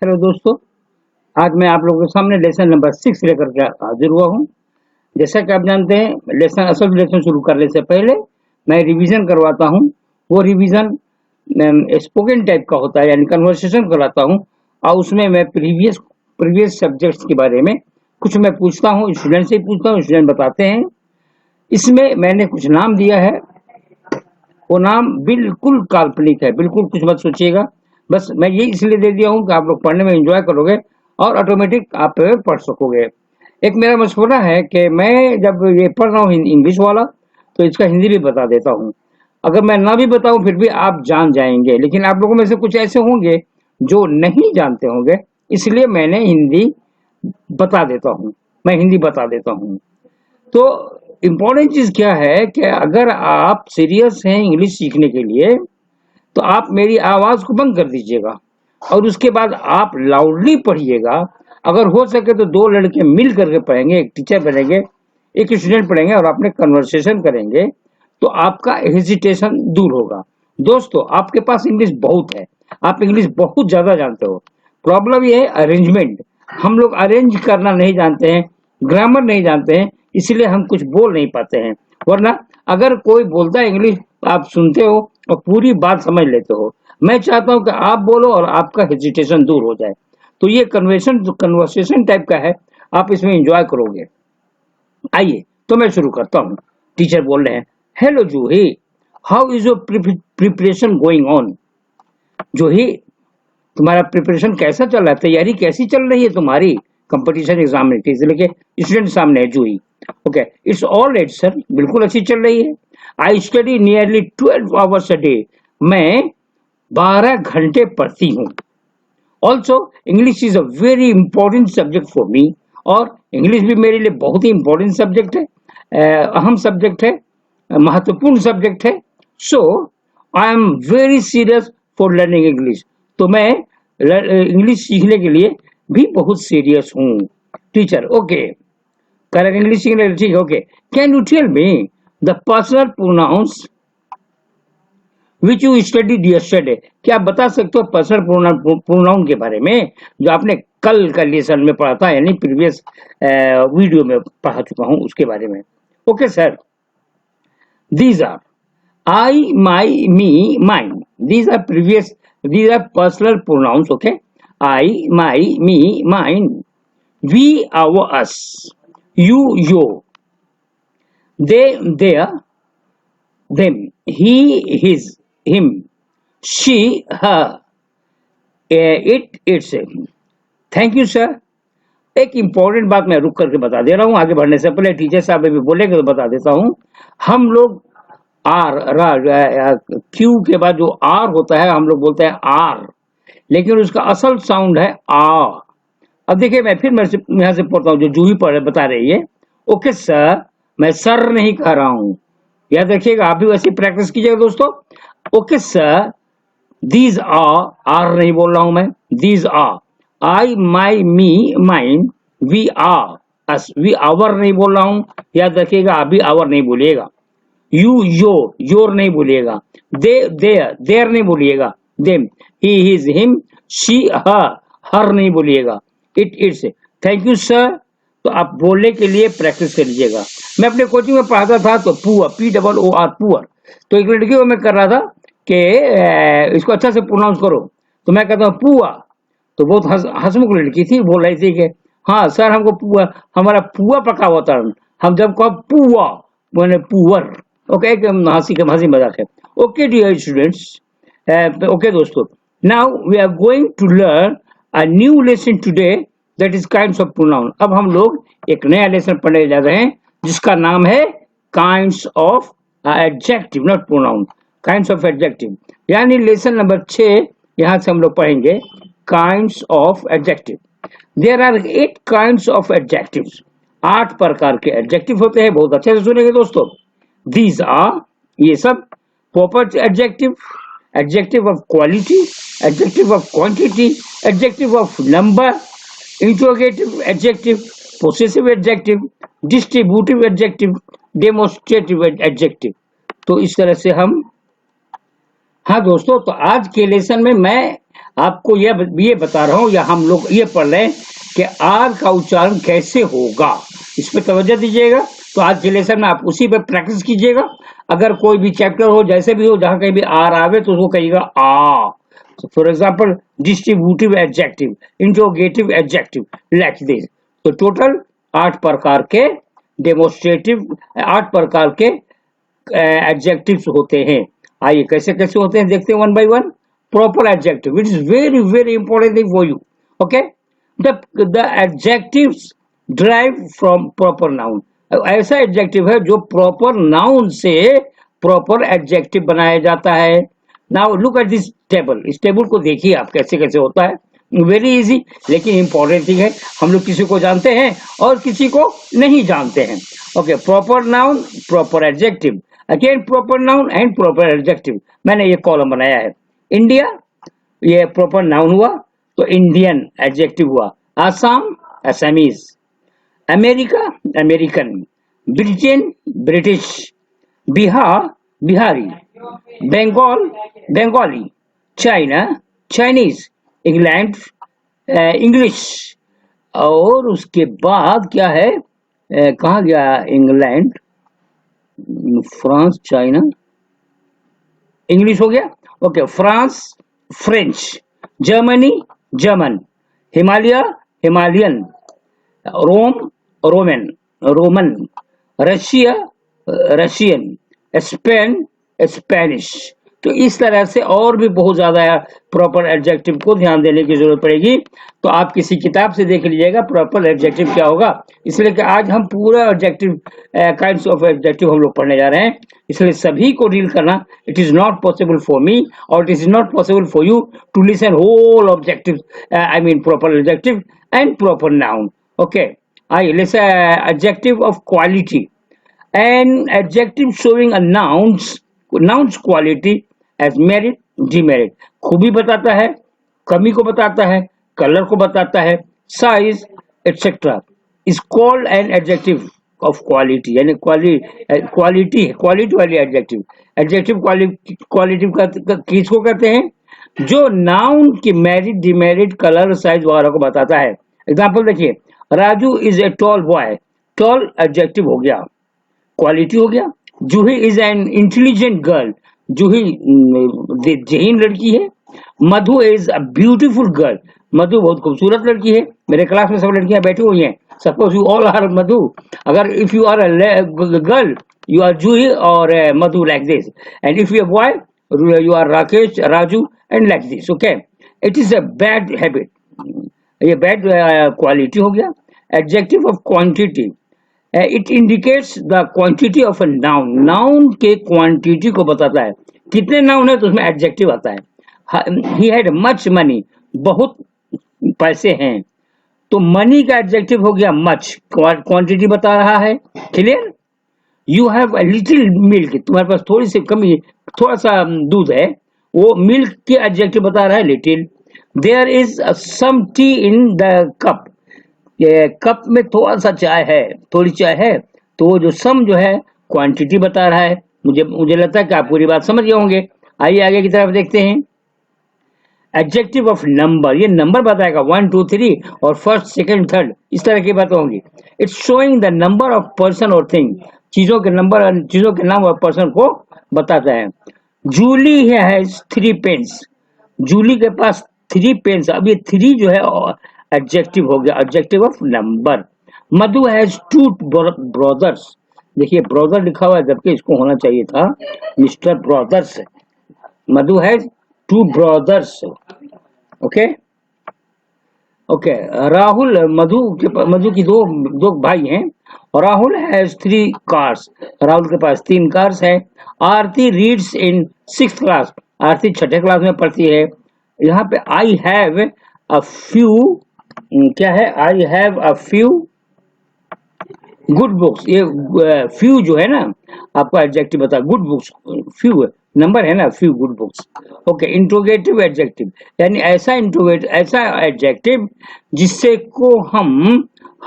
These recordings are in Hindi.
हेलो दोस्तों, आज मैं आप लोगों के सामने लेसन नंबर 6 लेकर के हाजिर हुआ हूँ। जैसा कि आप जानते हैं, असल लेसन शुरू करने से पहले मैं रिवीजन करवाता हूँ। वो रिवीजन स्पोकन टाइप का होता है, यानी कन्वर्सेशन कराता हूँ। और उसमें मैं प्रीवियस प्रीवियस सब्जेक्ट्स के बारे में कुछ मैं पूछता हूँ, स्टूडेंट से ही पूछता हूँ, स्टूडेंट बताते हैं। इसमें मैंने कुछ नाम दिया है, वो नाम बिल्कुल काल्पनिक है, बिल्कुल कुछ मत सोचिएगा। बस मैं ये इसलिए दे दिया हूँ कि आप लोग पढ़ने में एंजॉय करोगे और ऑटोमेटिक आप पढ़ सकोगे। एक मेरा मशवरा है कि मैं जब ये पढ़ रहा हूँ इंग्लिश वाला, तो इसका हिंदी भी बता देता हूँ। अगर मैं ना भी बताऊं फिर भी आप जान जाएंगे, लेकिन आप लोगों में से कुछ ऐसे होंगे जो नहीं जानते होंगे, इसलिए मैंने हिंदी बता देता हूँ। मैं हिंदी बता देता हूँ। तो इम्पोर्टेंट चीज क्या है कि अगर आप सीरियस हैं इंग्लिश सीखने के लिए, तो आप मेरी आवाज को बंद कर दीजिएगा और उसके बाद आप लाउडली पढ़िएगा। अगर हो सके तो दो लड़के मिल करके पढ़ेंगे, एक टीचर बनेंगे, एक स्टूडेंट पढ़ेंगे और अपने कन्वर्सेशन करेंगे, तो आपका हेजिटेशन दूर होगा। दोस्तों, आपके पास इंग्लिश बहुत है, आप इंग्लिश बहुत ज्यादा जानते हो। प्रॉब्लम ये है अरेंजमेंट। हम लोग अरेंज करना नहीं जानते हैं, ग्रामर नहीं जानते हैं, इसलिए हम कुछ बोल नहीं पाते हैं। वरना अगर कोई बोलता है इंग्लिश, आप सुनते हो और पूरी बात समझ लेते हो। मैं चाहता हूं कि आप बोलो और आपका हेजिटेशन दूर हो जाए। तो ये कन्वर्सेशन टाइप का है, आप इसमें एंजॉय करोगे। आइए तो मैं शुरू करता हूँ। टीचर बोल रहे हैं, hello Juhi, how is your preparation going on? Juhi, तुम्हारा प्रिपरेशन कैसा चल रहा है, तैयारी कैसी चल रही है तुम्हारी कंपटीशन एग्जाम में? टीचर लिखे, स्टूडेंट सामने है Juhi. Okay, it's all right sir, बिल्कुल अच्छी चल रही है। I study nearly 12 hours a day, मैं 12 घंटे पढ़ती हूँ। Also English is a very important subject for me, और इंग्लिश भी मेरे लिए बहुत ही इंपॉर्टेंट सब्जेक्ट है, अहम सब्जेक्ट है, महत्वपूर्ण सब्जेक्ट है। So I am very serious for learning English, तो मैं इंग्लिश सीखने के लिए भी बहुत सीरियस हूँ। टीचर, ओके, करेक्ट, इंग्लिश सीखने के लिए ठीक है। Okay, can you tell me the personal pronouns which you studied yesterday? क्या आप बता सकते हो पर्सनल प्रोनाउन के बारे में, जो आपने कल का लेसन में पढ़ा था, यानी प्रीवियस वीडियो में पढ़ा चुका हूं उसके बारे में। Okay sir, these are I, my, me, mine, these are previous, these are personal pronouns. Okay, I, my, me, mine, we, our, us, you, your, they, their, them, he, his, him, she, her, it, its। Thank you sir. एक इंपॉर्टेंट बात मैं रुक करके बता दे रहा हूँ, आगे बढ़ने से पहले टीचर साहब अभी बोलेंगे तो बता देता हूँ। हम लोग क्यू के बाद जो आर होता है हम लोग बोलते हैं आर, लेकिन उसका असल साउंड है आ। अब देखिए, मैं फिर यहाँ से पढ़ता हूँ जो जूही पढ़ बता रही है। ओके सर, मैं सर नहीं कह रहा हूँ, याद रखिएगा, आप भी वैसे प्रैक्टिस कीजिएगा दोस्तों। ओके सर, दीज आर नहीं बोल रहा हूं मैं, these are, I, my, me, mine, we are, us, we our नहीं बोल रहा हूं, याद रखिएगा, आप भी आवर नहीं बोलिएगा। यू, योर नहीं बोलिएगा। दे, देयर नहीं बोलिएगा। Them, he, his, him, she, her नहीं बोलिएगा। It, it's. Thank you sir. तो आप बोलने के लिए प्रैक्टिस कर लीजिएगा। मैं अपने कोचिंग में पढ़ाता था तो पुअर, POOR, पुअर, तो एक लड़की को मैं कर रहा था कि इसको अच्छा से प्रोनाउंस करो, तो मैं कहता हूँ पुआ, तो बहुत हंसमुख लड़की थी, बोल रही थी कि हाँ सर, हमको पुआ, हमारा पुआ पका हुआ था, हम जब कहो पुआ मैंने पुअर। ओके, एक हंसी मजाक है। ओके डियर स्टूडेंट्स, ओके दोस्तों, now we are going to learn a new lesson today, that is kinds of pronoun. अब हम लोग एक नया लेसन पढ़ने जा रहे हैं जिसका नाम है kinds of adjective, not pronoun, kinds of adjective. यानी लेसन नंबर 6, यहां से हम लोग पढ़ेंगे kinds of adjective. There are 8 kinds of adjectives, 8 प्रकार के एडजेक्टिव होते हैं। बहुत अच्छे से सुनेंगे दोस्तों। दीज आर, ये सब, proper adjective, adjective of quality, adjective of quantity, adjective of number, interrogative adjective, possessive adjective, distributive adjective, demonstrative adjective. तो इस तरह से हम, हाँ दोस्तों, तो आज के लेसन में मैं आपको ये बता रहा हूँ, या हम लोग ये पढ़ रहे हैं कि आर का उच्चारण कैसे होगा, इस पर तवज्जो दीजिएगा। तो आज के लेसन में आप उसी पर प्रैक्टिस कीजिएगा। अगर कोई भी चैप्टर हो, जैसे भी हो, जहां कहीं भी आर आवे तो उसको कहिएगा आ। For example distributive adjective, interrogative adjective, like this. तो टोटल 8 प्रकार के डेमोस्ट्रेटिव, 8 प्रकार के एडजेक्टिव्स होते हैं। आइए कैसे कैसे होते हैं देखते हैं one by one. Proper adjective, it is very very important thing for you. Okay, the adjectives drive from proper noun. ऐसा एडजेक्टिव है जो प्रॉपर नाउन से प्रॉपर एडजेक्टिव बनाया जाता है। Now look at this table, इस टेबल को देखिए आप कैसे कैसे होता है। वेरी इजी, लेकिन इंपॉर्टेंट थिंग है। हम लोग किसी को जानते हैं और किसी को नहीं जानते हैं। Okay, proper noun, proper adjective, again proper noun and proper adjective. मैंने ये कॉलम बनाया है। इंडिया, ये प्रॉपर नाउन हुआ, तो इंडियन एडजेक्टिव हुआ। Assam, Assamese. America, American. Britain, British. Bihar, Bihari. Bengal, Bengali. China, Chinese. England, English. और उसके बाद क्या है, कहाँ गया इंग्लैंड, फ्रांस, चाइना, इंग्लिश हो गया। Okay, France, French. Germany, German. Himalaya, Himalayan. Rome, Roman, Roman. Russia, Russian. Spain, Spanish. तो इस तरह से और भी बहुत ज्यादा प्रॉपर एडजेक्टिव को ध्यान देने की जरूरत पड़ेगी। तो आप किसी किताब से देख लीजिएगा प्रॉपर एडजेक्टिव क्या होगा। इसलिए कि आज हम पूरा एडजेक्टिव, काइंड्स ऑफ एडजेक्टिव हम लोग पढ़ने जा रहे हैं। इसलिए सभी को डील करना it is not possible for me, और it is not possible for you to listen whole objective, I mean proper adjective and proper noun. Okay, आइए let's adjective of quality. An adjective showing a noun's quality as merit, demerit। खूबी बताता है, कमी को बताता है, कलर को बताता है, size etcetera, is called an adjective of quality. यानी क्वालिटी क्वालिटी वाली एडजेक्टिव। एडजेक्टिव क्वालिटी किसको कहते हैं, जो नाउन की मेरिट, डिमेरिट, कलर, साइज वगैरह को बताता है। एग्जाम्पल देखिए, Raju is a tall boy. Tall adjective हो गया, क्वालिटी हो गया। Juhi is an intelligent girl. Juhi जहीन लड़की है। Madhu is a beautiful girl. Madhu बहुत खूबसूरत लड़की है। मेरे क्लास में सब लड़कियां बैठी हुई हैं। Suppose you all are Madhu. अगर if you are a girl, you are Juhi और Madhu, like this. And if you are boy, you are Rakesh, Raju, and like this. Okay, it is a bad habit, ये बैड क्वालिटी हो गया। Adjective of quantity, it indicates the quantity of a noun. Noun के क्वांटिटी को बताता है, कितने नाउन है तो उसमें एडजेक्टिव आता है। ही हैड मच मनी, बहुत पैसे हैं, तो मनी का एडजेक्टिव हो गया मच, क्वांटिटी बता रहा है। Clear. You have a little milk, तुम्हारे पास थोड़ी सी कमी, थोड़ा सा दूध है, वो मिल्क के एडजेक्टिव बता रहा है, little. There is some tea in the cup, ये कप में थोड़ा सा चाय है, थोड़ी चाय है, तो वो जो सम जो है क्वांटिटी बता रहा है। मुझे लगता है कि आप पूरी बात समझ गए होंगे। आइए आगे की तरफ देखते हैं। एडजेक्टिव ऑफ नंबर, ये नंबर बताएगा 1 2 3 और फर्स्ट सेकंड थर्ड, इस तरह की बातें होंगी। It's showing the number of person और थिंग, चीजों के नंबर, चीजों के नाम और पर्सन को बताता है। जूली हैज 3 पेन्स, जूली के पास 3 पेन्स। अब ये 3 जो है एडजेक्टिव हो गया, adjective of number. Madhu has 2 brothers, देखिए ब्रदर लिखा हुआ है जबकि इसको होना चाहिए था mister brothers. Madhu has 2 brothers. Okay okay, Rahul, Madhu की दो भाई हैं। राहुल हैज 3 कार्स, राहुल के पास 3 कार्स है। Aarti reads in 6th class, Aarti 6ठे क्लास में पढ़ती है। यहाँ पे आई हैव अ फ्यू, क्या है, I have a few good books. ये फ्यू जो है ना, आपका एडजेक्टिव बता, गुड बुक्स, फ्यू नंबर है ना, few good books. Okay, interrogative adjective, यानी ऐसा एडजेक्टिव जिससे को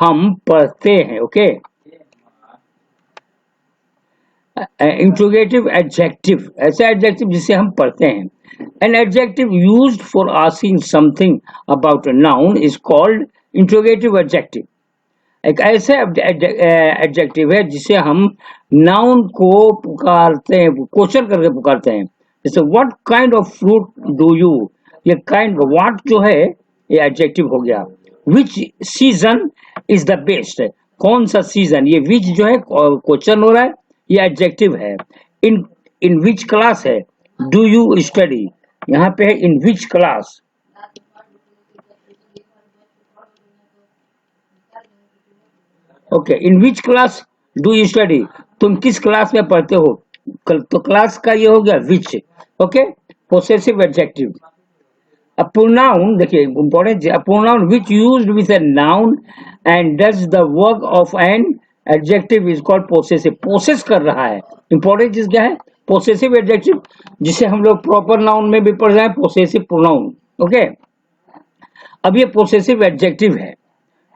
हम पढ़ते हैं। ओके, इंट्रोगेटिव एडजेक्टिव, ऐसा एडजेक्टिव जिसे हम पढ़ते हैं। An adjective used for asking something about a noun is called interrogative adjective. एक ऐसे एडजेक्टिव है जिसे हम नाउन को पुकारते हैं, क्वेश्चन करके पुकारते हैं. जैसे what kind of fruit do you, ये काइंड व्हाट जो है ये एडजेक्टिव हो गया. विच सीजन इज द बेस्ट, कौन सा सीजन, ये विच जो है क्वेश्चन हो रहा है, ये एडजेक्टिव है. इन इन विच क्लास है, डू यू स्टडी, यहाँ पे है in which class. Okay, in which class do you study, तुम किस क्लास में पढ़ते हो. तो क्लास का ये हो गया which. Okay, possessive adjective. A pronoun, देखिए important, a pronoun which used with a noun and does the work of an adjective is called possessive. Possess कर रहा है. इंपॉर्टेंट चीज क्या है, पोसेसिव एडजेक्टिव, जिसे हम लोग प्रॉपर नाउन में भी पढ़ रहे हैं, पोसेसिव प्रोनाउन. ओके, अब ये पोसेसिव एडजेक्टिव है.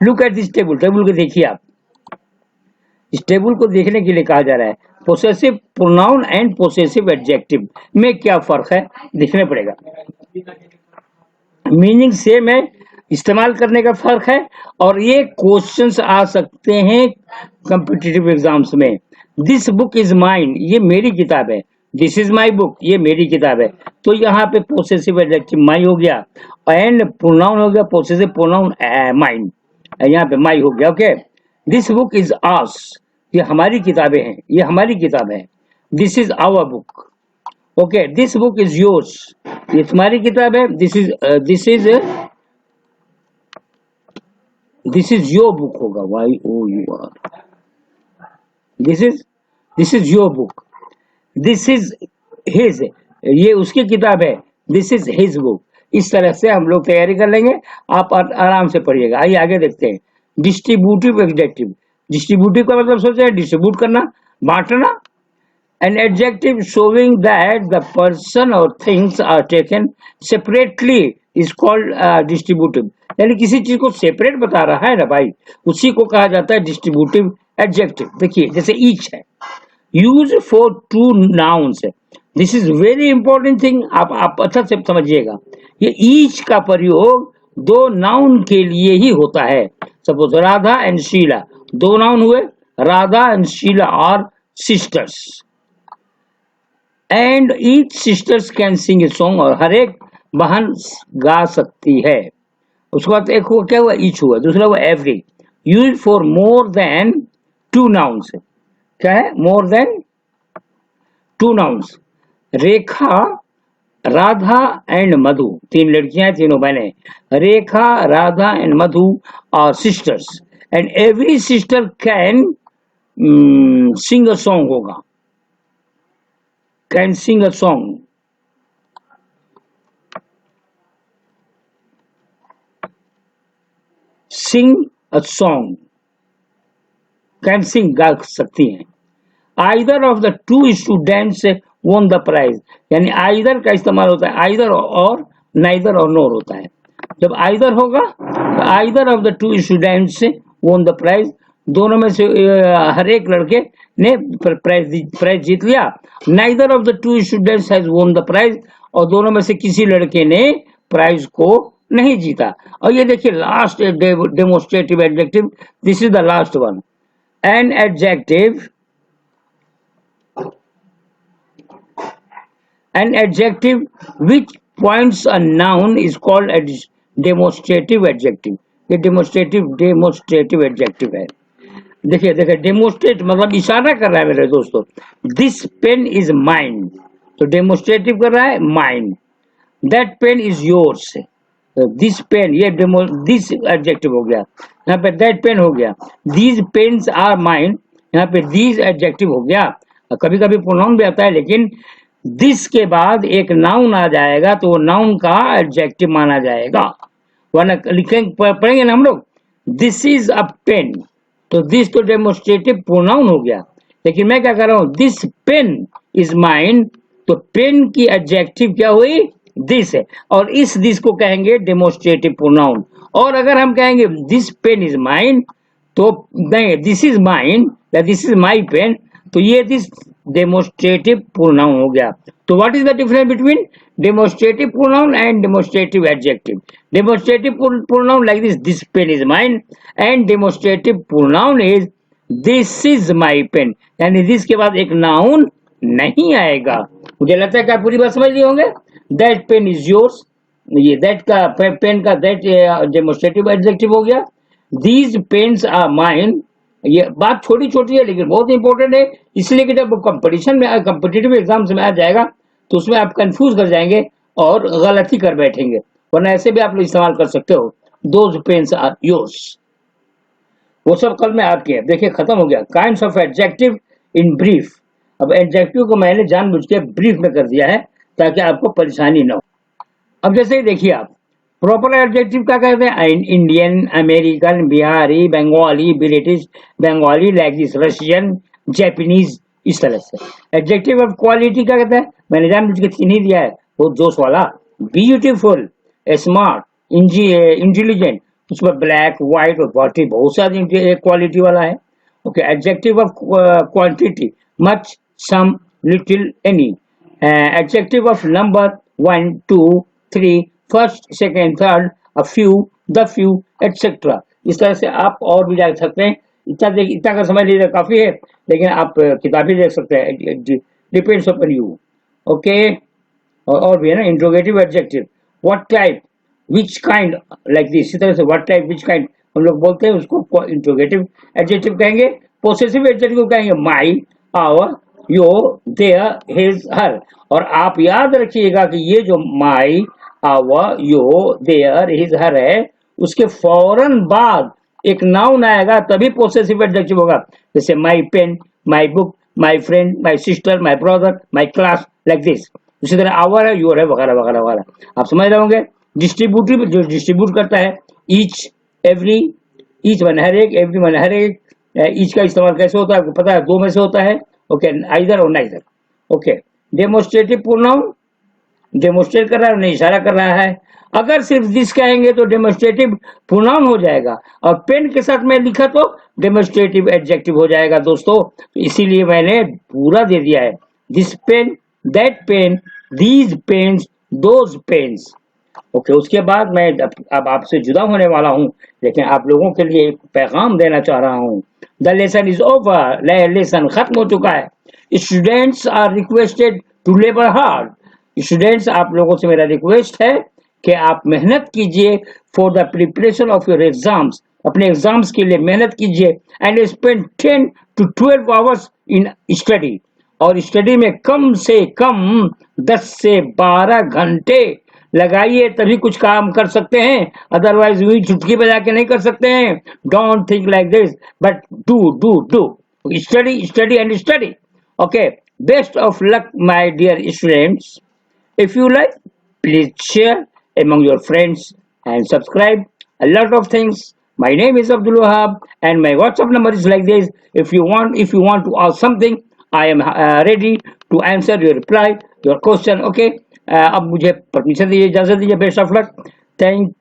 Look at this table, table को देखिए आप. इस टेबल को देखने के लिए कहा जा रहा है possessive pronoun and possessive adjective में क्या फर्क है, देखना पड़ेगा. मीनिंग सेम है, इस्तेमाल करने का फर्क है, और ये क्वेश्चंस आ सकते हैं कॉम्पिटिटिव एग्जाम्स में. दिस बुक इज माइन, ये मेरी किताब है. दिस इज माई बुक, ये मेरी किताब है. तो यहाँ पे पोसेसिव एडजेक्टिव माई हो गया, एंड प्रोनाउन हो गया पोसेसिव प्रोनाउन माइन, यहाँ पे माई हो गया. Okay, this book is ours, ये हमारी किताबें हैं, ये हमारी किताब है. This is our book. Okay, this book is yours, ये तुम्हारी किताब है. दिस इज योर बुक होगा, Y O U R. This is your book. This is his, ये उसकी किताब है. This is his book. इस तरह से हम लोग तैयारी कर लेंगे, आप आराम से पढ़िएगा. आइए आगे देखते हैं. Distributive adjective. डिस्ट्रीब्यूटिव का मतलब सोचे डिस्ट्रीब्यूट करना, बांटना. An adjective showing that the person or things are taken separately is called distributive. यानी किसी चीज को सेपरेट बता रहा है ना भाई, उसी को कहा जाता है डिस्ट्रीब्यूटिव एडजेक्टिव. देखिए जैसे ईच है, यूज फॉर टू नाउन्स है. This is very important thing, आप अच्छा से समझिएगा. ये ईच का प्रयोग दो नाउन के लिए ही होता है. सपोज राधा एंड शीला, दो नाउन हुए, Radha and Sheela are sisters. And each sisters can sing a song, और हर एक बहन गा सकती है. उसके बाद एक हुआ, क्या हुआ, ईच हुआ. दूसरा हुआ every. Use for more than two nouns. क्या है, more than two nouns. Rekha, Radha and Madhu, तीन लड़कियां हैं, तीनों बहनें. Rekha, Radha and Madhu are sisters, and every sister can sing a song होगा. Can sing a song. Sing a song. Can sing, गा सकती हैं. Either of the two students won the prize. यानी either का इस्तेमाल होता है, either और neither और nor होता है. जब either होगा तो either of the two students won the prize, दोनों में से हर एक लड़के ने प्राइज जीत लिया. Neither of the two students has won the prize, और दोनों में से किसी लड़के ने प्राइज को नहीं जीता. और ये देखिए last demonstrative adjective, this is the last one. An adjective which points a noun is called a demonstrative adjective. ये डेमोस्ट्रेटिव एडजेक्टिव है. देखिए देखिए, डेमोस्ट्रेट मतलब इशारा कर रहा है मेरे दोस्तों. दिस पेन इज माइन, तो डेमोस्ट्रेटिव कर रहा है mine. That pen is yours, this pen, ये दिस एडजेक्टिव हो गया, यहाँ पे दैट पेन हो गया. दीज पेन्स आर माइन, यहाँ पे दीज एडजेक्टिव हो गया. कभी कभी प्रोनाउन भी आता है, लेकिन दिस के बाद एक नाउन आ जाएगा तो वो नाउन का एडजेक्टिव माना जाएगा. वरना लिखेंगे, पढ़ेंगे ना हम लोग, दिस इज अ पेन, तो दिस तो डेमोस्ट्रेटिव प्रोनाउन हो गया. लेकिन मैं क्या कर रहा हूं, दिस पेन इज माइन, तो पेन की एडजेक्टिव क्या हुई, दिस है, और इस दिस को कहेंगे डेमोस्ट्रेटिव प्रोनाउन. और अगर हम कहेंगे दिस पेन इज माइन, तो नहीं, दिस इज माइन या दिस इज माई पेन, तो ये दिस डेमोस्ट्रेटिव प्रोनाउन हो गया। तो what is the difference between demonstrative pronoun and demonstrative adjective? Demonstrative pronoun like this pen is mine, and demonstrative pronoun is this is my pen, यानी दिस के बाद एक नाउन नहीं आएगा। मुझे लगता है कि आप पूरी बात समझ लिए होंगे। दैट पेन इज योर्स, ये दैट का पेन का दैट डेमोस्ट्रेटिव एडजेक्टिव हो गया। दीज पेन्स आर माइन, ये बात छोटी छोटी है लेकिन बहुत इंपॉर्टेंट है, इसलिए कि जब कंपटीशन में कॉम्पिटिटिव एग्जाम्स में आ जाएगा तो उसमें आप कंफ्यूज कर जाएंगे और गलती कर बैठेंगे, वरना ऐसे भी आप लोग इस्तेमाल कर सकते हो। दोज पेन्स आर योर्स, वो सब कल में आपके हैं। देखिए खत्म हो गया kinds of adjective in brief. अब एडजेक्टिव को मैंने जानबूझ के ब्रीफ में कर दिया है ताकि आपको परेशानी ना हो। अब जैसे ही देखिए आप प्रॉपर एडजेक्टिव क्या कहते हैं? Indian, American, Bihari, Bengali, British, Bengali, like this, Russian, Japanese, इस तरह से। एडजेक्टिव ऑफ क्वालिटी क्या कहते हैं? मैंने जानबूझ के तीन ही दिया है, वो जोश वाला, ब्यूटीफुल, स्मार्ट, इंटेलिजेंट, उसमें ब्लैक, व्हाइट और वाटी बहुत सारी क्वालिटी वाला है। Okay, adjective of quantity, much, some, little, any. Adjective of number, 1, 2, 3, first, second, third, a few, the few, etcetera. इस तरह से आप और भी जा सकते हैं। इतना का समझ लीजिए काफी है, लेकिन आप किताब भी देख सकते हैं, डिपेंड्स अपॉन यू। ओके, और भी है ना interrogative adjective, what type, which kind, like this. इसी तरह से व्हाट टाइप, विच काइंड हम लोग बोलते हैं, उसको इंट्रोगेटिव एडजेक्टिव कहेंगे। पोसेसिव एडजेक्टिव कहेंगे माई, आवर, योर, देयर, हिज, हर। और आप याद रखिएगा कि ये जो माई, आवर, योर, देयर, हिज, हर है, उसके फौरन बाद एक नाउन आएगा तभी पोसेसिव एडजेक्टिव होगा। जैसे my pen, my book, my friend, my sister, my brother, my class, like this. उसी तरह आवर है, योर है, वगैरह वगैरह वगैरह। आप समझ रहे होंगे। डिस्ट्रीब्यूटिव, जो डिस्ट्रीब्यूट करता है, ईच, एवरी, ईच मन हर एक, एवरी मन हर एक। ईच का इस्तेमाल कैसे होता है आपको पता है, दो में से होता है। ओके, आइदर और neither. Okay, demonstrative pronoun, demonstrate कर रहा है, नहीं इशारा कर रहा है। अगर सिर्फ दिस कहेंगे तो डेमोस्ट्रेटिव प्रोनाउन हो जाएगा, और पेन के साथ में लिखा तो डेमोस्ट्रेटिव एडजेक्टिव हो जाएगा दोस्तों। तो इसीलिए मैंने पूरा दे दिया है, this pen, that pen, these pens, those pens. Okay, उसके बाद मैं अब आपसे जुदा होने वाला हूं, लेकिन आप लोगों के लिए एक पैगाम देना चाह रहा हूं। The lesson is over, lesson खत्म हो चुका है। Students are requested to labour hard. Students, आप लोगों से मेरा रिक्वेस्ट है कि आप मेहनत कीजिए for the preparation of your exams, अपने एग्जाम्स के लिए मेहनत कीजिए। And spend 10 to 12 hours in study, और स्टडी में कम से कम 10 से 12 घंटे लगाइए, तभी कुछ काम कर सकते हैं, अदरवाइज वही चुटकी बजा के नहीं कर सकते हैं। Don't think like this, but do study, study and study. Okay, best of luck my dear students. If you like, please share among your friends and subscribe a lot of things. My name is Abdul Wahab and my WhatsApp number is like this. If you want to ask something, I am ready to answer your reply, your question. Okay. अब मुझे परमिशन दीजिए, इजाजत दीजिए। Best of luck, thank